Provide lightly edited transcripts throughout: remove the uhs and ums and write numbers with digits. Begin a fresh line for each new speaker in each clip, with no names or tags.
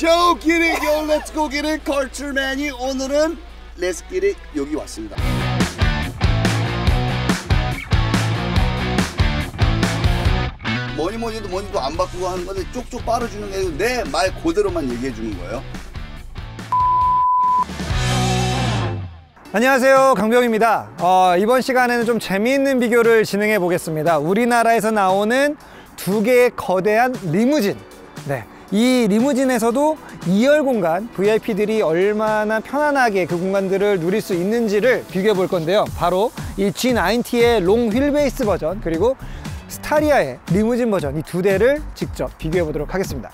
Show get it yo let's go get it 컬처맨이 오늘은 Let's get it 여기 왔습니다. 뭐니도 안 바꾸고 하는 건데 쪽쪽 빨아주는 게 아니고 내 말 그대로만 얘기해 주는 거예요.
안녕하세요, 강병입니다. 이번 시간에는 좀 재미있는 비교를 진행해 보겠습니다. 우리나라에서 나오는 두 개의 거대한 리무진. 네, 이 리무진에서도 2열 공간, VIP들이 얼마나 편안하게 그 공간들을 누릴 수 있는지를 비교해 볼 건데요. 바로 이 G90의 롱 휠베이스 버전, 그리고 스타리아의 리무진 버전, 이 두 대를 직접 비교해 보도록 하겠습니다.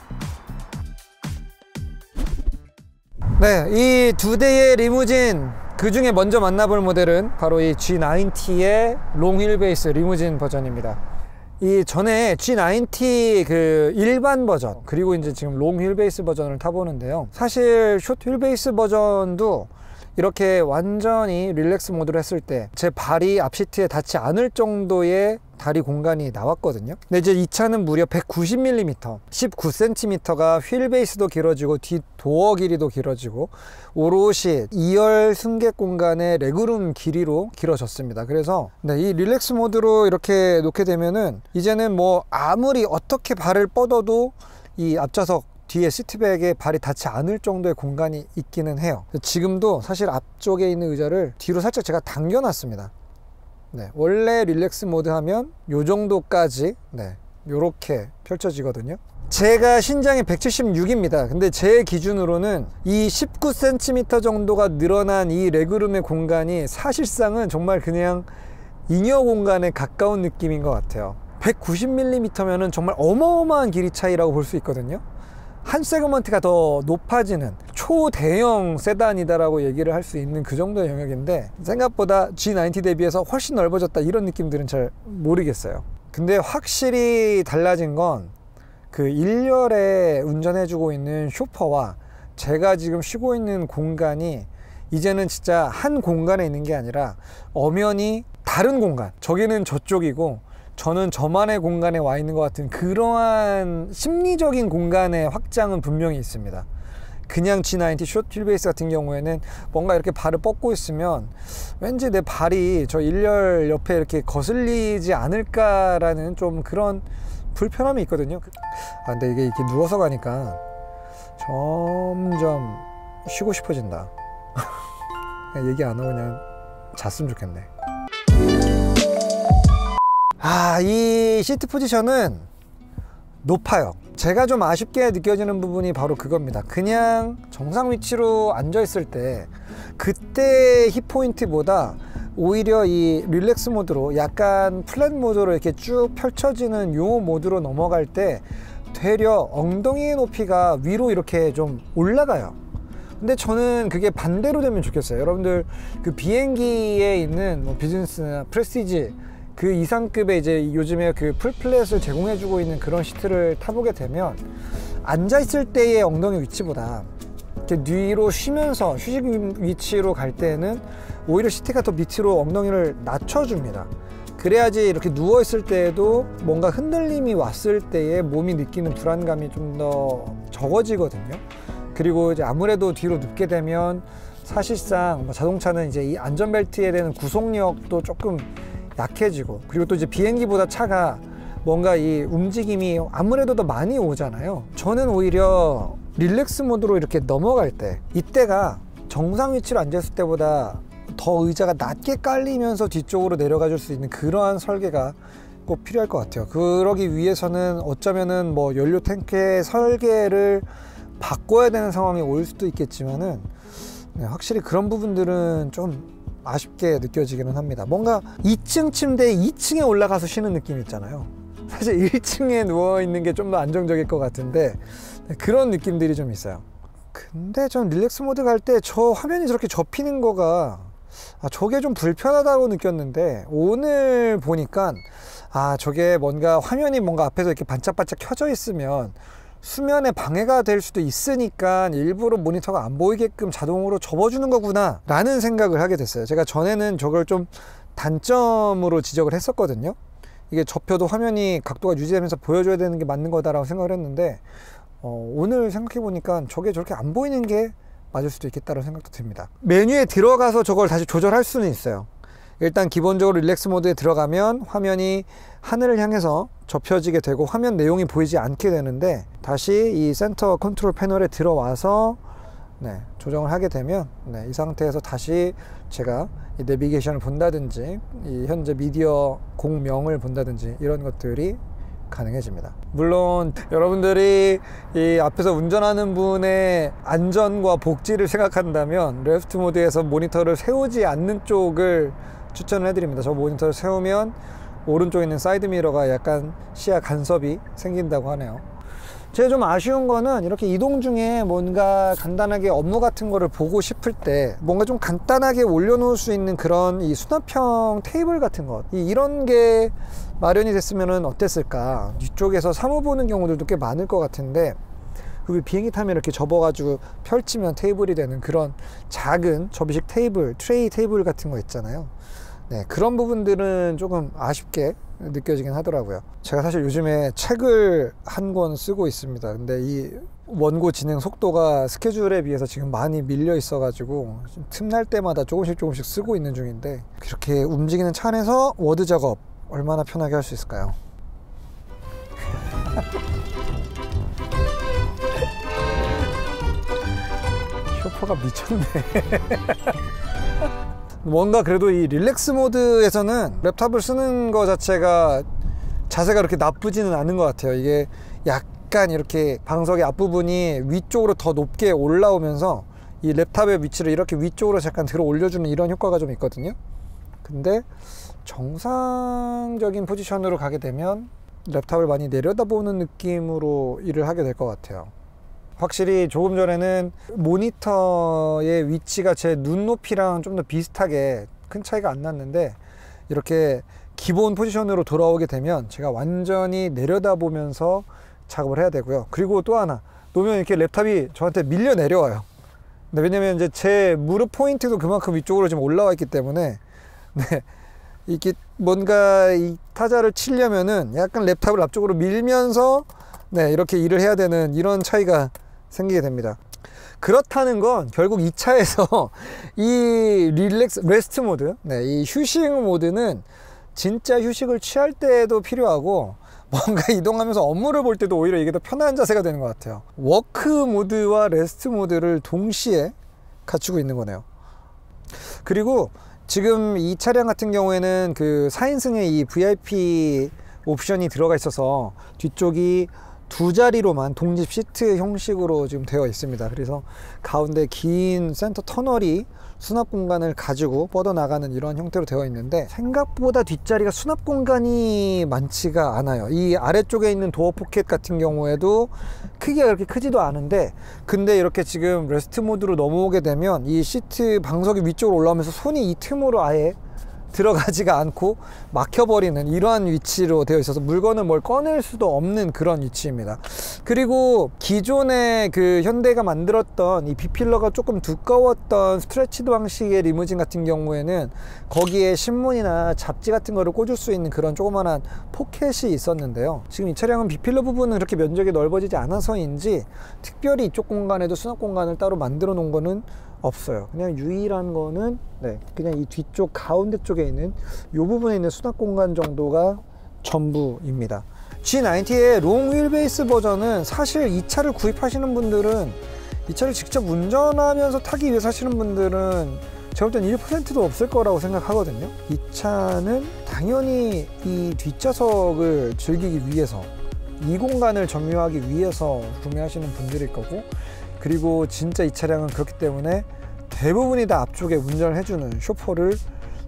네, 이 두 대의 리무진, 그 중에 먼저 만나볼 모델은 바로 이 G90의 롱 휠베이스 리무진 버전입니다. 이 전에 G90 그 일반 버전, 그리고 이제 지금 롱 휠베이스 버전을 타보는데요. 사실 숏 휠베이스 버전도 이렇게 완전히 릴렉스 모드로 했을 때 제 발이 앞 시트에 닿지 않을 정도의 다리 공간이 나왔거든요. 근데 이제 이 차는 무려 190mm, 19cm가 휠 베이스도 길어지고 뒷 도어 길이도 길어지고 오롯이 2열 승객 공간의 레그룸 길이로 길어졌습니다. 그래서 네, 이 릴렉스 모드로 이렇게 놓게 되면은 이제는 뭐 아무리 어떻게 발을 뻗어도 이 앞좌석 뒤에 시트백에 발이 닿지 않을 정도의 공간이 있기는 해요. 지금도 사실 앞쪽에 있는 의자를 뒤로 살짝 제가 당겨 놨습니다. 네, 원래 릴렉스 모드 하면 요 정도까지 네, 요렇게 펼쳐지거든요. 제가 신장이 176입니다. 근데 제 기준으로는 이 19cm 정도가 늘어난 이 레그룸의 공간이 사실상은 정말 그냥 잉여 공간에 가까운 느낌인 것 같아요. 190mm면은 정말 어마어마한 길이 차이라고 볼 수 있거든요. 한 세그먼트가 더 높아지는 초대형 세단이다라고 얘기를 할 수 있는 그 정도의 영역인데, 생각보다 G90 대비해서 훨씬 넓어졌다 이런 느낌들은 잘 모르겠어요. 근데 확실히 달라진 건 그 1열에 운전해주고 있는 쇼퍼와 제가 지금 쉬고 있는 공간이 이제는 진짜 한 공간에 있는 게 아니라 엄연히 다른 공간, 저기는 저쪽이고 저는 저만의 공간에 와 있는 것 같은 그러한 심리적인 공간의 확장은 분명히 있습니다. 그냥 G90 숏 휠베이스 같은 경우에는 뭔가 이렇게 발을 뻗고 있으면 왠지 내 발이 저 1열 옆에 이렇게 거슬리지 않을까라는 좀 그런 불편함이 있거든요. 근데 이게 이렇게 누워서 가니까 점점 쉬고 싶어진다. 그냥 얘기 안 하고 그냥 잤으면 좋겠네. 이 시트 포지션은 높아요. 제가 좀 아쉽게 느껴지는 부분이 바로 그겁니다. 그냥 정상 위치로 앉아 있을 때 그때 힙 포인트보다 오히려 이 릴렉스 모드로 약간 플랫 모드로 이렇게 쭉 펼쳐지는 요 모드로 넘어갈 때 되려 엉덩이의 높이가 위로 이렇게 좀 올라가요. 근데 저는 그게 반대로 되면 좋겠어요. 여러분들 그 비행기에 있는 뭐 비즈니스나 프레스티지 그 이상급의 이제 요즘에 그 풀플랫을 제공해주고 있는 그런 시트를 타보게 되면 앉아있을 때의 엉덩이 위치보다 이렇게 뒤로 쉬면서 휴식 위치로 갈 때는 오히려 시트가 더 밑으로 엉덩이를 낮춰줍니다. 그래야지 이렇게 누워있을 때에도 뭔가 흔들림이 왔을 때에 몸이 느끼는 불안감이 좀 더 적어지거든요. 그리고 이제 아무래도 뒤로 눕게 되면 사실상 자동차는 이제 이 안전벨트에 대한 구속력도 조금 약해지고, 그리고 또 이제 비행기보다 차가 뭔가 이 움직임이 아무래도 더 많이 오잖아요. 저는 오히려 릴렉스 모드로 이렇게 넘어갈 때, 이때가 정상 위치로 앉았을 때보다 더 의자가 낮게 깔리면서 뒤쪽으로 내려가 줄 수 있는 그러한 설계가 꼭 필요할 것 같아요. 그러기 위해서는 어쩌면은 뭐 연료 탱크의 설계를 바꿔야 되는 상황이 올 수도 있겠지만은 네, 확실히 그런 부분들은 좀 아쉽게 느껴지기는 합니다. 뭔가 2층 침대에 2층에 올라가서 쉬는 느낌 있잖아요. 사실 1층에 누워있는 게 좀 더 안정적일 것 같은데 그런 느낌들이 좀 있어요. 근데 전 릴렉스 모드 갈 때 저 화면이 저렇게 접히는 거가 저게 좀 불편하다고 느꼈는데, 오늘 보니까 저게 뭔가 화면이 뭔가 앞에서 이렇게 반짝반짝 켜져 있으면 수면에 방해가 될 수도 있으니까 일부러 모니터가 안 보이게끔 자동으로 접어주는 거구나 라는 생각을 하게 됐어요. 제가 전에는 저걸 좀 단점으로 지적을 했었거든요. 이게 접혀도 화면이 각도가 유지되면서 보여줘야 되는 게 맞는 거다라고 생각을 했는데, 오늘 생각해 보니까 저게 저렇게 안 보이는 게 맞을 수도 있겠다는 생각도 듭니다. 메뉴에 들어가서 저걸 다시 조절할 수는 있어요. 일단 기본적으로 릴렉스 모드에 들어가면 화면이 하늘을 향해서 접혀지게 되고 화면 내용이 보이지 않게 되는데, 다시 이 센터 컨트롤 패널에 들어와서 조정을 하게 되면 이 상태에서 다시 제가 이 내비게이션을 본다든지 이 현재 미디어 공명을 본다든지 이런 것들이 가능해집니다. 물론 여러분들이 이 앞에서 운전하는 분의 안전과 복지를 생각한다면 레프트 모드에서 모니터를 세우지 않는 쪽을 추천을 해드립니다. 저 모니터를 세우면 오른쪽에 있는 사이드 미러가 약간 시야 간섭이 생긴다고 하네요. 제가 좀 아쉬운 거는 이렇게 이동 중에 뭔가 간단하게 업무 같은 거를 보고 싶을 때 뭔가 좀 간단하게 올려놓을 수 있는 그런 이 수납형 테이블 같은 것, 이런 게 마련이 됐으면 어땠을까. 뒤쪽에서 사무 보는 경우들도 꽤 많을 것 같은데, 그 비행기 타면 이렇게 접어가지고 펼치면 테이블이 되는 그런 작은 접이식 테이블, 트레이 테이블 같은 거 있잖아요. 그런 부분들은 조금 아쉽게 느껴지긴 하더라고요. 제가 사실 요즘에 책을 한 권 쓰고 있습니다. 근데 이 원고 진행 속도가 스케줄에 비해서 지금 많이 밀려 있어 가지고 틈날 때마다 조금씩 쓰고 있는 중인데, 그렇게 움직이는 차 안에서 워드 작업 얼마나 편하게 할 수 있을까요? 쇼퍼가 미쳤네. 뭔가 그래도 이 릴렉스 모드에서는 랩탑을 쓰는 거 자체가 자세가 그렇게 나쁘지는 않은 것 같아요. 이게 약간 이렇게 방석의 앞부분이 위쪽으로 더 높게 올라오면서 이 랩탑의 위치를 이렇게 위쪽으로 잠깐 들어 올려주는 이런 효과가 좀 있거든요. 근데 정상적인 포지션으로 가게 되면 랩탑을 많이 내려다보는 느낌으로 일을 하게 될 것 같아요. 확실히 조금 전에는 모니터의 위치가 제 눈높이랑 좀 더 비슷하게 큰 차이가 안 났는데, 이렇게 기본 포지션으로 돌아오게 되면 제가 완전히 내려다보면서 작업을 해야 되고요. 그리고 또 하나, 놓으면 이렇게 랩탑이 저한테 밀려 내려와요. 왜냐면 이제 제 무릎 포인트도 그만큼 위쪽으로 지금 올라와 있기 때문에 이게 뭔가 이 타자를 치려면은 약간 랩탑을 앞쪽으로 밀면서 이렇게 일을 해야 되는 이런 차이가 생기게 됩니다. 그렇다는 건 결국 이 차에서 이 레스트 모드, 이 휴식 모드는 진짜 휴식을 취할 때도 필요하고, 뭔가 이동하면서 업무를 볼 때도 오히려 이게 더 편한 자세가 되는 것 같아요. 워크 모드와 레스트 모드를 동시에 갖추고 있는 거네요. 그리고 지금 이 차량 같은 경우에는 그 4인승의 이 VIP 옵션이 들어가 있어서 뒤쪽이 두 자리로만 독립 시트 형식으로 지금 되어 있습니다. 그래서 가운데 긴 센터 터널이 수납 공간을 가지고 뻗어나가는 이런 형태로 되어 있는데, 생각보다 뒷자리가 수납 공간이 많지가 않아요. 이 아래쪽에 있는 도어 포켓 같은 경우에도 크기가 그렇게 크지도 않은데, 근데 이렇게 지금 레스트 모드로 넘어오게 되면 이 시트 방석이 위쪽으로 올라오면서 손이 이 틈으로 아예 들어가지가 않고 막혀버리는 이러한 위치로 되어 있어서 물건을 뭘 꺼낼 수도 없는 그런 위치입니다. 그리고 기존에 그 현대가 만들었던 이 B필러가 조금 두꺼웠던 스트레치드 방식의 리무진 같은 경우에는 거기에 신문이나 잡지 같은 거를 꽂을 수 있는 그런 조그만한 포켓이 있었는데요. 지금 이 차량은 B필러 부분은 그렇게 면적이 넓어지지 않아서인지 특별히 이쪽 공간에도 수납 공간을 따로 만들어 놓은 거는 없어요. 그냥 유일한 거는 그냥 이 뒤쪽 가운데 쪽에 있는 이 부분에 있는 수납 공간 정도가 전부입니다. G90의 롱 휠베이스 버전은 사실 이 차를 구입하시는 분들은, 이 차를 직접 운전하면서 타기 위해서 하시는 분들은 제가 볼 땐 1%도 없을 거라고 생각하거든요. 이 차는 당연히 이 뒷좌석을 즐기기 위해서, 이 공간을 점유하기 위해서 구매하시는 분들일 거고, 그리고 진짜 이 차량은 그렇기 때문에 대부분이 다 앞쪽에 운전을 해주는 쇼퍼를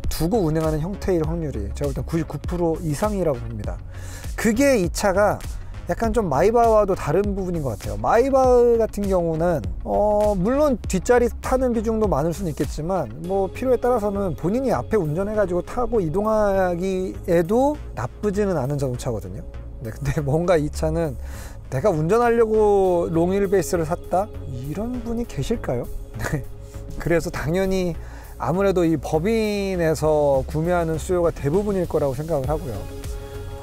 두고 운행하는 형태일 확률이 제가 볼 땐 99% 이상이라고 봅니다. 그게 이 차가 약간 좀 마이바흐와도 다른 부분인 것 같아요. 마이바흐 같은 경우는 물론 뒷자리 타는 비중도 많을 수는 있겠지만, 뭐 필요에 따라서는 본인이 앞에 운전해 가지고 타고 이동하기에도 나쁘지는 않은 자동차거든요. 근데 뭔가 이 차는 내가 운전하려고 롱휠 베이스를 샀다? 이런 분이 계실까요? 그래서 당연히 아무래도 이 법인에서 구매하는 수요가 대부분일 거라고 생각을 하고요.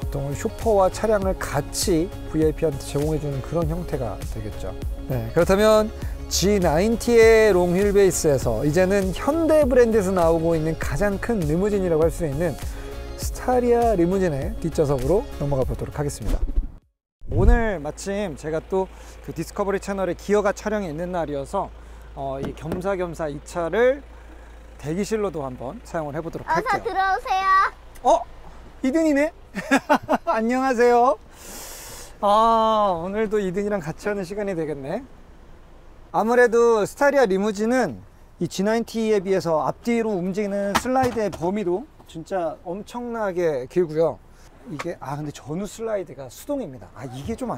보통 쇼퍼와 차량을 같이 VIP한테 제공해주는 그런 형태가 되겠죠. 네, 그렇다면 G90의 롱휠 베이스에서 이제는 현대 브랜드에서 나오고 있는 가장 큰 리무진이라고 할 수 있는 스타리아 리무진의 뒷좌석으로 넘어가 보도록 하겠습니다. 오늘 마침 제가 또 그 디스커버리 채널에 기어가 촬영이 있는 날이어서 이 겸사겸사 이 차를 대기실로도 한번 사용을 해보도록 할게요.
어서 들어오세요.
이든이네? 안녕하세요. 오늘도 이든이랑 같이 하는 시간이 되겠네. 아무래도 스타리아 리무진은 이 G90에 비해서 앞뒤로 움직이는 슬라이드의 범위도 진짜 엄청나게 길고요. 이게 근데 전후 슬라이드가 수동입니다. 이게 좀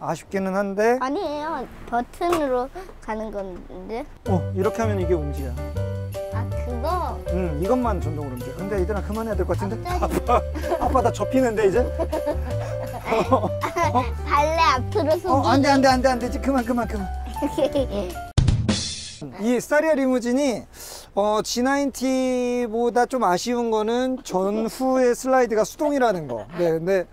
아쉽기는 한데
아니에요. 버튼으로 가는 건데.
이렇게 하면 이게 움직여.
그거.
이것만 전동으로 움직여. 근데 이들아 그만해야 될 것 같은데. 아빠 나 접히는데 이제.
발레 앞으로 숙이기.
안돼 그만. 이 스타리아 리무진이 G90보다 좀 아쉬운 거는 전후의 슬라이드가 수동이라는 거. 네, 근데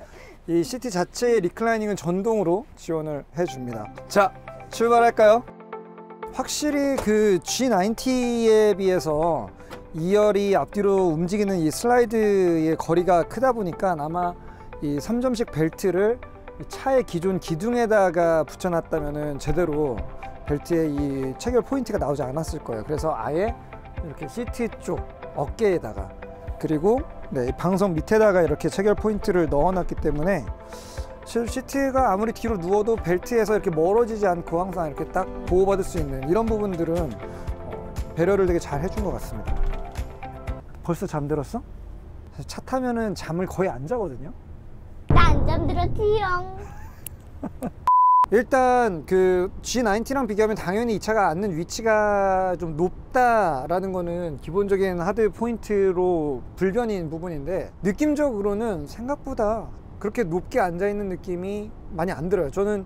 이 시트 자체의 리클라이닝은 전동으로 지원을 해줍니다. 자, 출발할까요? 확실히 그 G90에 비해서 2열이 앞뒤로 움직이는 이 슬라이드의 거리가 크다 보니까 아마 이 3점식 벨트를 차의 기존 기둥에다가 붙여놨다면은 제대로 벨트에 이 체결 포인트가 나오지 않았을 거예요. 그래서 아예 이렇게 시트 쪽 어깨에다가 그리고 이 방석 밑에다가 이렇게 체결 포인트를 넣어놨기 때문에 시트가 아무리 뒤로 누워도 벨트에서 이렇게 멀어지지 않고 항상 이렇게 딱 보호받을 수 있는 이런 부분들은 배려를 되게 잘 해준 것 같습니다. 벌써 잠들었어? 사실 차 타면은 잠을 거의 안 자거든요.
나 안 잠들었지요.
일단 그 G90랑 비교하면 당연히 이 차가 앉는 위치가 좀 높다라는 거는 기본적인 하드 포인트로 불변인 부분인데, 느낌적으로는 생각보다 그렇게 높게 앉아 있는 느낌이 많이 안 들어요. 저는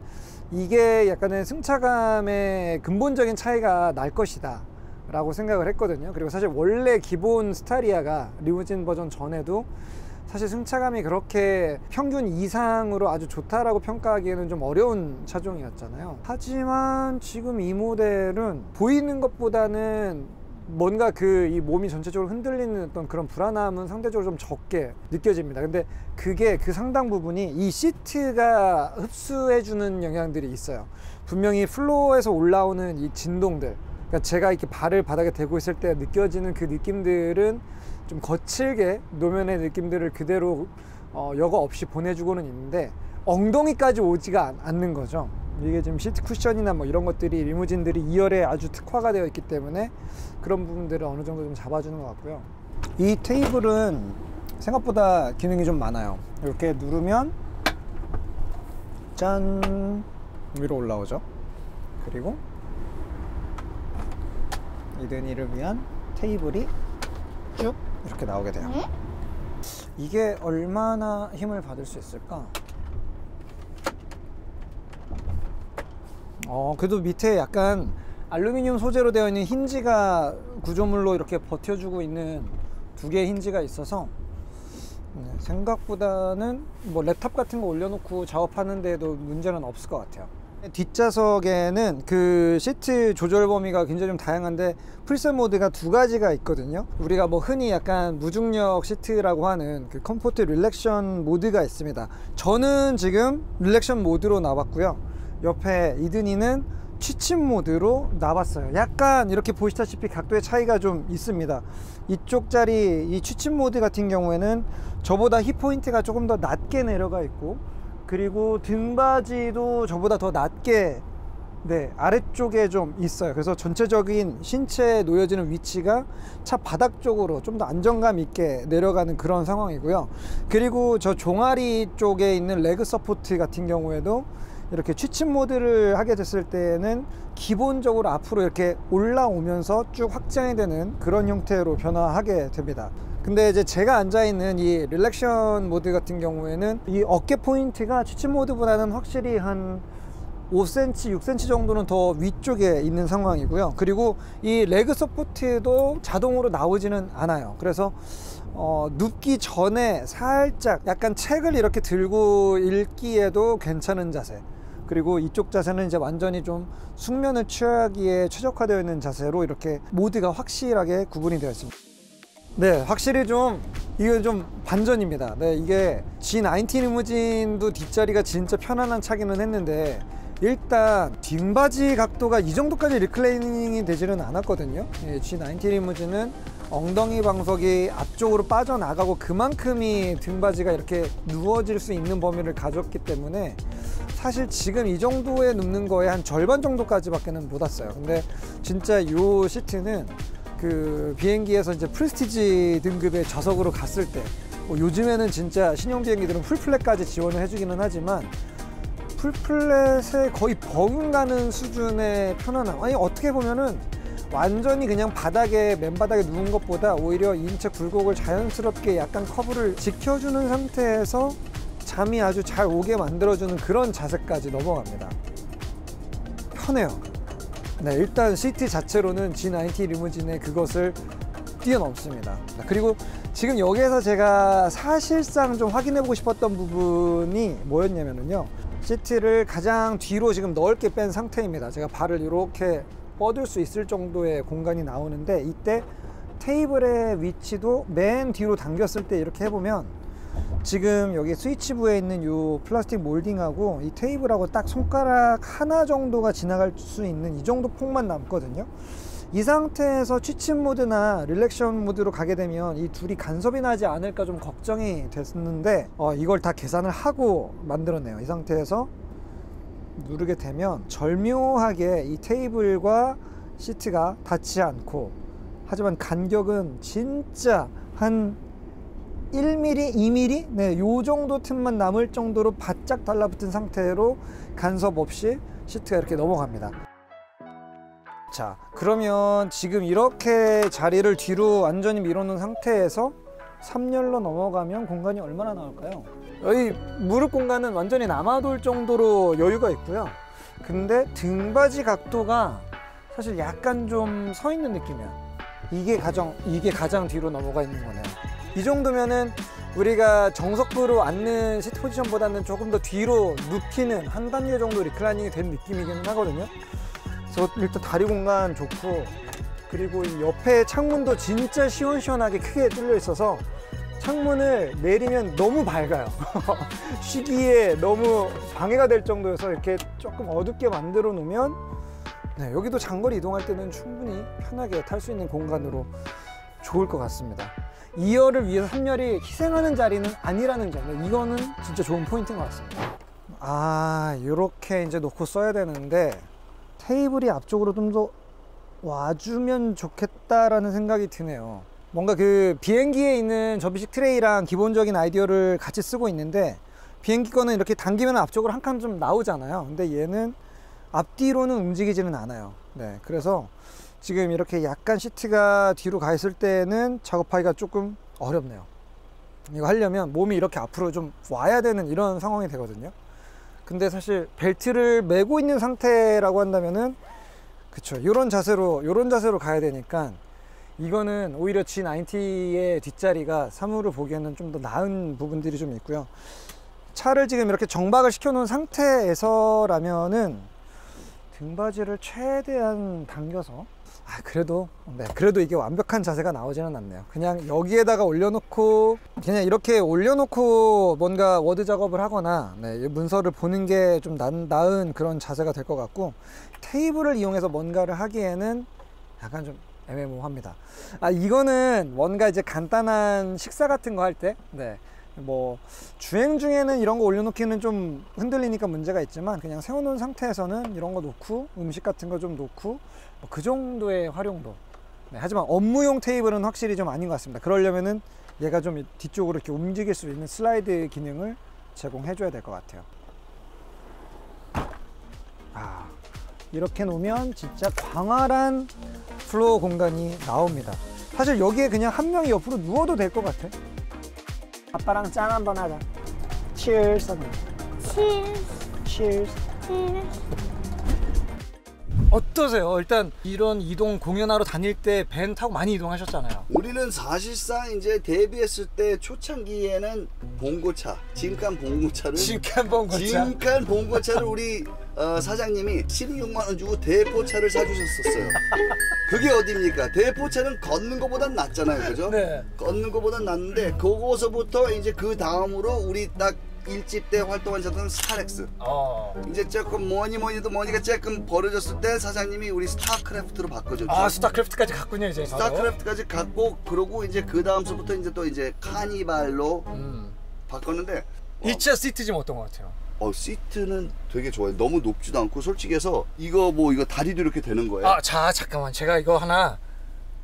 이게 약간의 승차감의 근본적인 차이가 날 것이다 라고 생각을 했거든요. 그리고 사실 원래 기본 스타리아가 리무진 버전 전에도 사실 승차감이 그렇게 평균 이상으로 아주 좋다라고 평가하기에는 좀 어려운 차종이었잖아요. 하지만 지금 이 모델은 보이는 것보다는 뭔가 이 몸이 전체적으로 흔들리는 어떤 그런 불안함은 상대적으로 좀 적게 느껴집니다. 근데 그게 그 상당 부분이 이 시트가 흡수해주는 영향들이 있어요. 분명히 플로어에서 올라오는 이 진동들, 그러니까 제가 이렇게 발을 바닥에 대고 있을 때 느껴지는 그 느낌들은 좀 거칠게 노면의 느낌들을 그대로 여과 없이 보내주고는 있는데 엉덩이까지 오지가 않는 거죠. 이게 지금 시트 쿠션이나 뭐 이런 것들이 리무진들이 2열에 아주 특화가 되어 있기 때문에 그런 부분들을 어느 정도 좀 잡아주는 것 같고요. 이 테이블은 생각보다 기능이 좀 많아요. 이렇게 누르면 짠 위로 올라오죠. 그리고 이든이를 위한 테이블이 쭉 이렇게 나오게 돼요. 이게 얼마나 힘을 받을 수 있을까? 그래도 밑에 약간 알루미늄 소재로 되어 있는 힌지가 구조물로 이렇게 버텨주고 있는 두 개의 힌지가 있어서 생각보다는 뭐 랩탑 같은 거 올려놓고 작업하는 데에도 문제는 없을 것 같아요. 뒷좌석에는 그 시트 조절 범위가 굉장히 좀 다양한데 프리셋 모드가 두 가지가 있거든요. 우리가 뭐 흔히 약간 무중력 시트라고 하는 그 컴포트 릴렉션 모드가 있습니다. 저는 지금 릴렉션 모드로 나왔고요. 옆에 이든이는 취침 모드로 나왔어요. 약간 이렇게 보시다시피 각도의 차이가 좀 있습니다. 이쪽 자리 이 취침 모드 같은 경우에는 저보다 힙 포인트가 조금 더 낮게 내려가 있고, 그리고 등받이도 저보다 더 낮게 아래쪽에 좀 있어요. 그래서 전체적인 신체에 놓여지는 위치가 차 바닥 쪽으로 좀 더 안정감 있게 내려가는 그런 상황이고요. 그리고 저 종아리 쪽에 있는 레그 서포트 같은 경우에도 이렇게 취침 모드를 하게 됐을 때는 기본적으로 앞으로 이렇게 올라오면서 쭉 확장이 되는 그런 형태로 변화하게 됩니다. 근데 이제 제가 앉아있는 이 릴렉션 모드 같은 경우에는 이 어깨 포인트가 취침 모드보다는 확실히 한 5cm, 6cm 정도는 더 위쪽에 있는 상황이고요. 그리고 이 레그 서포트도 자동으로 나오지는 않아요. 그래서 눕기 전에 살짝 약간 책을 이렇게 들고 읽기에도 괜찮은 자세, 그리고 이쪽 자세는 이제 완전히 좀 숙면을 취하기에 최적화되어 있는 자세로 이렇게 모드가 확실하게 구분이 되어 있습니다. 네, 확실히 좀 이게 좀 반전입니다. 네, 이게 G90 리무진도 뒷자리가 진짜 편안한 차기는 했는데 일단 뒷바지 각도가 이 정도까지 리클레이닝이 되지는 않았거든요. 예, G90 리무진은 엉덩이 방석이 앞쪽으로 빠져나가고 그만큼이 등바지가 이렇게 누워질 수 있는 범위를 가졌기 때문에 사실 지금 이 정도에 눕는 거에 한 절반 정도까지밖에는 못 왔어요. 근데 진짜 이 시트는 그 비행기에서 이제 프레스티지 등급의 좌석으로 갔을 때 뭐 요즘에는 진짜 신형 비행기들은 풀플랫까지 지원을 해주기는 하지만 풀플랫에 거의 버금가는 수준의 편안함. 아니 어떻게 보면은 완전히 그냥 바닥에 맨바닥에 누운 것보다 오히려 인체 굴곡을 자연스럽게 약간 커브를 지켜주는 상태에서 잠이 아주 잘 오게 만들어주는 그런 자세까지 넘어갑니다. 편해요. 네, 일단 시트 자체로는 G90 리무진의 그것을 뛰어넘습니다. 그리고 지금 여기에서 제가 사실상 좀 확인해보고 싶었던 부분이 뭐였냐면요, 시트를 가장 뒤로 지금 넓게 뺀 상태입니다. 제가 발을 이렇게 뻗을 수 있을 정도의 공간이 나오는데 이때 테이블의 위치도 맨 뒤로 당겼을 때 이렇게 해보면 지금 여기 스위치부에 있는 이 플라스틱 몰딩하고 이 테이블하고 딱 손가락 하나 정도가 지나갈 수 있는 이 정도 폭만 남거든요. 이 상태에서 취침 모드나 릴렉션 모드로 가게 되면 이 둘이 간섭이 나지 않을까 좀 걱정이 됐는데 이걸 다 계산을 하고 만들었네요. 이 상태에서 누르게 되면 절묘하게 이 테이블과 시트가 닿지 않고, 하지만 간격은 진짜 한 1mm, 2mm? 네, 요 정도 틈만 남을 정도로 바짝 달라붙은 상태로 간섭 없이 시트가 이렇게 넘어갑니다. 자, 그러면 지금 이렇게 자리를 뒤로 완전히 밀어놓은 상태에서 3열로 넘어가면 공간이 얼마나 나올까요? 여기 무릎 공간은 완전히 남아돌 정도로 여유가 있고요. 근데 등받이 각도가 사실 약간 좀 서 있는 느낌이야. 이게 가장 뒤로 넘어가 있는 거네요. 이 정도면은 우리가 정석부로 앉는 시트 포지션보다는 조금 더 뒤로 눕히는 한 단계 정도 리클라이닝이 된 느낌이기는 하거든요. 그래서 일단 다리 공간 좋고, 그리고 이 옆에 창문도 진짜 시원시원하게 크게 뚫려 있어서 창문을 내리면 너무 밝아요. 쉬기에 너무 방해가 될 정도여서 이렇게 조금 어둡게 만들어 놓으면 네, 여기도 장거리 이동할 때는 충분히 편하게 탈 수 있는 공간으로 좋을 것 같습니다. 2열을 위해서 3열이 희생하는 자리는 아니라는 점, 이거는 진짜 좋은 포인트인 것 같습니다. 이렇게 이제 놓고 써야 되는데 테이블이 앞쪽으로 좀 더 와주면 좋겠다라는 생각이 드네요. 뭔가 그 비행기에 있는 접이식 트레이랑 기본적인 아이디어를 같이 쓰고 있는데, 비행기 거는 이렇게 당기면 앞쪽으로 한 칸 좀 나오잖아요. 근데 얘는 앞뒤로는 움직이지는 않아요. 네, 그래서 지금 이렇게 약간 시트가 뒤로 가 있을 때는 작업하기가 조금 어렵네요. 이거 하려면 몸이 이렇게 앞으로 좀 와야 되는 이런 상황이 되거든요. 근데 사실 벨트를 메고 있는 상태라고 한다면은 그쵸, 요런 자세로 가야 되니까 이거는 오히려 G90의 뒷자리가 사무를 보기에는 좀 더 나은 부분들이 좀 있고요. 차를 지금 이렇게 정박을 시켜 놓은 상태에서라면은 등받이를 최대한 당겨서 그래도 이게 완벽한 자세가 나오지는 않네요. 그냥 여기에다가 올려놓고 그냥 이렇게 올려놓고 뭔가 워드 작업을 하거나 문서를 보는 게 좀 나은 그런 자세가 될 것 같고, 테이블을 이용해서 뭔가를 하기에는 약간 좀 애매모호합니다. 이거는 뭔가 이제 간단한 식사 같은 거 할 때 뭐 주행 중에는 이런 거 올려놓기는 좀 흔들리니까 문제가 있지만, 그냥 세워놓은 상태에서는 이런 거 놓고 음식 같은 거 좀 놓고 뭐 그 정도의 활용도. 하지만 업무용 테이블은 확실히 좀 아닌 것 같습니다. 그러려면은 얘가 좀 뒤쪽으로 이렇게 움직일 수 있는 슬라이드 기능을 제공해 줘야 될 것 같아요. 이렇게 놓으면 진짜 광활한 플로어 공간이 나옵니다. 사실 여기에 그냥 한 명이 옆으로 누워도 될 것 같아. 아빠랑 짠 한번 하자. Cheers.
Cheers.
Cheers.
Cheers.
어떠세요? 일단 이런 이동 공연하러 다닐 때 밴 타고 많이 이동하셨잖아요.
우리는 사실상 이제 데뷔했을 때 초창기에는 봉고차, 진칸 봉고차를 진칸 봉고차를 우리 사장님이 16만 원 주고 대포차를 사주셨었어요. 그게 어딥니까? 대포차는 걷는 거보단 낫잖아요, 그죠?
네.
걷는 거보단 낫는데 그거서부터 이제 그 다음으로 우리 딱 1집 때 활동한 차들은 스타렉스. 이제 조금 뭐니도 뭐니가 조금 버려졌을 때 사장님이 우리 스타크래프트로 바꿔줬죠.
아, 스타크래프트까지 갔군요, 이제.
스타크래프트까지 갔고, 그러고 이제 그 다음서부터 이제 또 이제 카니발로 바꿨는데.
이 차 시트 좀 어떤 것 같아요?
시트는 되게 좋아요. 너무 높지도 않고 솔직히 해서 이거 다리도 이렇게 되는 거예요.
아, 자, 잠깐만. 제가 이거 하나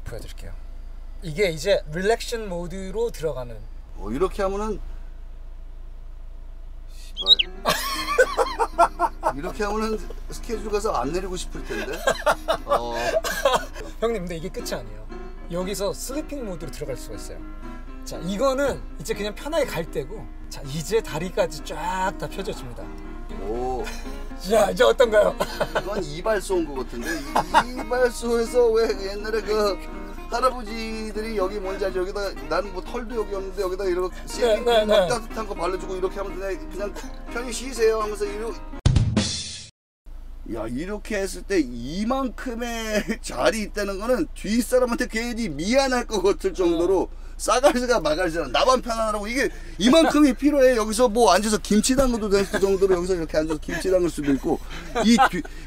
보여드릴게요. 이게 이제 릴렉션 모드로 들어가는.
이렇게 하면은 이렇게 하면은 스케줄 가서 안 내리고 싶을 텐데.
형님, 근데 이게 끝이 아니에요. 여기서 슬리핑 모드로 들어갈 수가 있어요. 자, 이거는 이제 그냥 편하게 갈 때고, 자, 이제 다리까지 쫙 다 펴져집니다.
오.
자, 이제 어떤가요?
이건 이발소 온 거 같은데. 이발소에서 왜 옛날에 그 할아버지들이 여기 뭔지 알죠? 여기다 나는 뭐 털도 여기 없는데 여기다 이렇게 쉐이빙 크림 따뜻한 거 발라주고 이렇게 하면 그냥 편히 쉬세요 하면서 야, 이렇게 했을 때 이만큼의 자리 있다는 거는 뒷사람한테 괜히 미안할 것 같을 정도로 싸가지가 마가지잖아. 나만 편안하라고 이게 이만큼이 필요해. 여기서 뭐 앉아서 김치 담궈도 될 정도로 여기서 이렇게 앉아서 김치 담글 수도 있고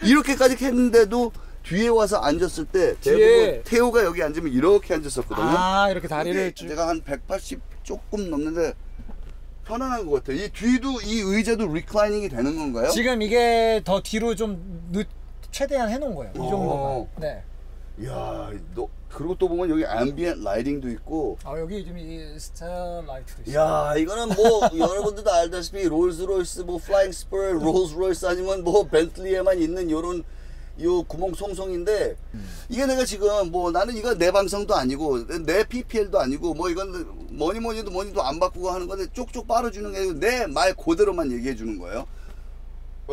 이렇게까지 했는데도 뒤에 와서 앉았을 때 대부분 태호가 여기 앉으면 이렇게 앉았었거든요.
아, 이렇게 다리를 쭉.
제가 한 180 조금 넘는데 편안한 것 같아요. 이 뒤도 이 의자도 리클라이닝이 되는 건가요?
지금 이게 더 뒤로 좀 최대한 해놓은 거예요. 이 정도만. 네.
이야, 그리고 또 보면 여기 앰비언트 라이팅도 있고.
아, 여기 좀 이 스타라이트도 있어요.
야, 이거는 뭐 여러분들도 알다시피 롤스로이스, 뭐 플라잉 스퍼, 롤스로이스 아니면 뭐 벤틀리에만 있는 요런 요 구멍 송송인데 이게 내가 지금 뭐 나는 이거 내 방송도 아니고 내 PPL도 아니고 뭐 이건 뭐니도 안 바꾸고 하는 건데 쪽쪽 빨아주는 게 아니고 내 말 그대로만 얘기해 주는 거예요.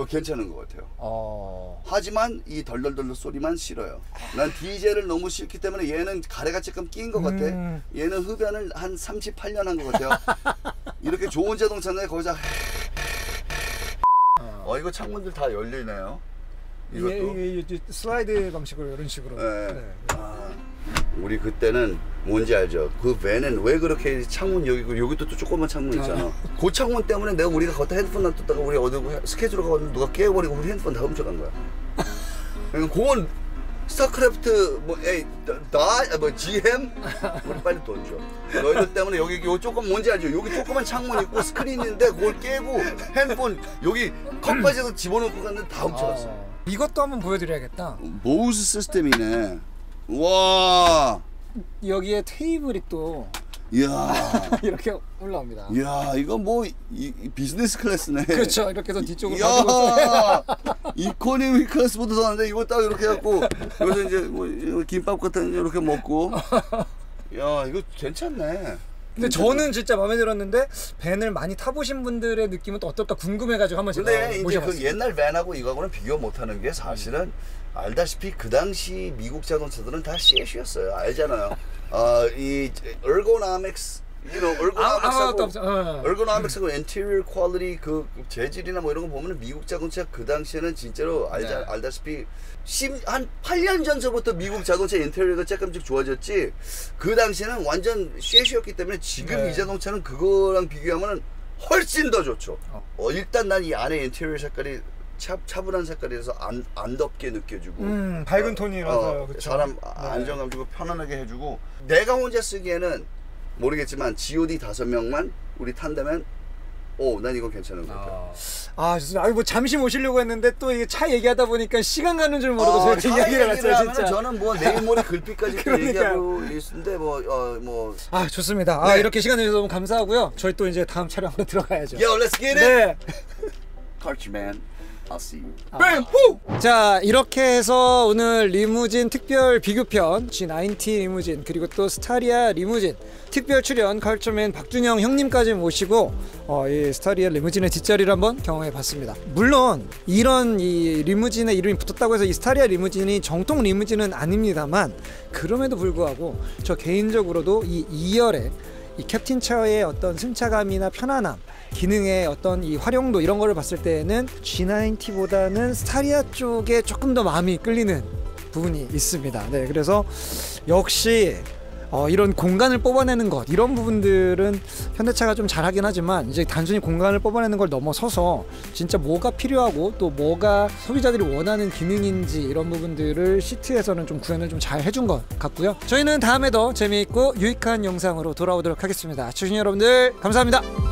괜찮은 것 같아요. 하지만 이 덜덜덜 소리만 싫어요. 난 디젤을 너무 싫기 때문에 얘는 가래가 조금 낀 것 같아. 얘는 흡연을 한 38년 한 것 같아요. 이렇게 좋은 자동차인데 거기서 이거 창문들 다 열리네요.
이게 슬라이드 방식으로 이런 식으로.
네. 우리 그때는 뭔지 알죠? 그 밴은 왜 그렇게 창문 여기고 여기도 또 조그만 창문 있잖아. 그 창문 때문에 우리가 걷다 핸드폰 놔뒀다가 우리 어디 스케줄 가고 누가 깨버리고 우리 핸드폰 다 훔쳐간 거야. 그러니까 그건 스타크래프트 GM 우리 빨리 돈 줘. 너희들 때문에 여기 조금 뭔지 알죠? 여기 조그만 창문 있고 스크린 있는데 그걸 깨고 핸드폰 여기 컵바지에서 집어넣고 갔는데 다 훔쳐갔어.
이것도 한번 보여드려야겠다.
모우스 시스템이네. 와.
여기에 테이블이 또
이야.
이렇게 올라옵니다.
이야, 이거 뭐 비즈니스 클래스네.
그렇죠. 이렇게 해서 뒤쪽으로
이야, 이코노미 클래스보다 더 나은데 이거 딱 이렇게 해갖고 여기서 이제 뭐 김밥 같은 이렇게 먹고. 야, 이거 괜찮네.
근데 저는 진짜 마음에 들었는데 밴을 많이 타보신 분들의 느낌은 또 어떨까 궁금해가지고 한번 제가
근데 이제
모셔봤어요.
그 옛날 밴하고 이거하고는 비교 못하는 게 사실은 알다시피 그 당시 미국 자동차들은 다 CS였어요. 알잖아요. 이 ergonomics, ergonomics하고 interior quality 그 재질이나 뭐 이런 거 보면 미국 자동차 그 당시에는 진짜로 알다시피 한 8년 전서부터 미국 자동차 인테리어가 조금씩 좋아졌지 그 당시에는 완전 쉐시였기 때문에 지금 이 자동차는 그거랑 비교하면 훨씬 더 좋죠. 일단 난 이 안에 인테리어 색깔이 차분한 색깔이라서 안 덥게 느껴지고
밝은 톤이라서 그쵸?
사람 안정감 주고 편안하게 해주고 내가 혼자 쓰기에는 모르겠지만 GOD 5명만 우리 탄다면 난 이건 괜찮은 것 같아요.
좋습니다. 뭐 잠시 모시려고 했는데 또 이게 차 얘기하다 보니까 시간 가는 줄 모르고 제가 이야기를 했어요. 진짜.
저는 뭐 내일 모레 글피까지 얘기하고 있는데
좋습니다. 이렇게 시간 내주셔서 너무 감사하고요. 저희 또 이제 다음 촬영으로 들어가야죠.
Yo, let's get it.
네.
Culture man. I'll see you.
뱀! 후! 자, 이렇게 해서 오늘 리무진 특별 비교편 G90 리무진 그리고 또 스타리아 리무진 특별 출연 컬처맨 박준영 형님까지 모시고 이 스타리아 리무진의 뒷자리를 한번 경험해 봤습니다. 물론 이런 이 리무진의 이름이 붙었다고 해서 이 스타리아 리무진이 정통 리무진은 아닙니다만 그럼에도 불구하고 저 개인적으로도 이 2열의 이 캡틴 차의 어떤 승차감이나 편안함, 기능의 어떤 이 활용도 이런 거를 봤을 때는 G90보다는 스타리아 쪽에 조금 더 마음이 끌리는 부분이 있습니다. 네, 그래서 역시 이런 공간을 뽑아내는 것 이런 부분들은 현대차가 좀 잘하긴 하지만 이제 단순히 공간을 뽑아내는 걸 넘어서서 진짜 뭐가 필요하고 또 뭐가 소비자들이 원하는 기능인지 이런 부분들을 시트에서는 좀 구현을 좀 잘 해준 것 같고요. 저희는 다음에 더 재미있고 유익한 영상으로 돌아오도록 하겠습니다. 시청자 여러분들 감사합니다.